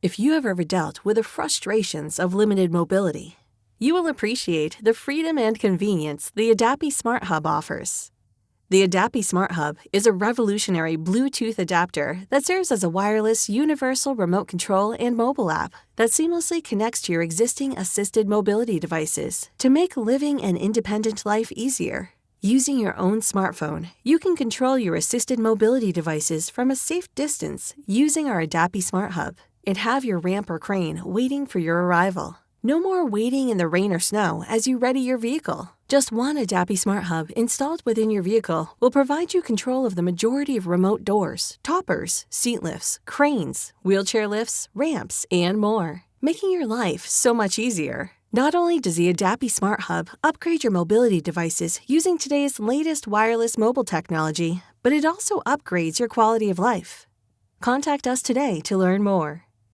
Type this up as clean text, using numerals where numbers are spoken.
If you have ever dealt with the frustrations of limited mobility, you will appreciate the freedom and convenience the Adapy Smart Hub offers. The Adapy Smart Hub is a revolutionary Bluetooth adapter that serves as a wireless universal remote control and mobile app that seamlessly connects to your existing assisted mobility devices to make living an independent life easier. Using your own smartphone, you can control your assisted mobility devices from a safe distance using our Adapy Smart Hub and have your ramp or crane waiting for your arrival. No more waiting in the rain or snow as you ready your vehicle. Just one Adapy Smart Hub installed within your vehicle will provide you control of the majority of remote doors, toppers, seat lifts, cranes, wheelchair lifts, ramps, and more, making your life so much easier. Not only does the Adapy Smart Hub upgrade your mobility devices using today's latest wireless mobile technology, but it also upgrades your quality of life. Contact us today to learn more.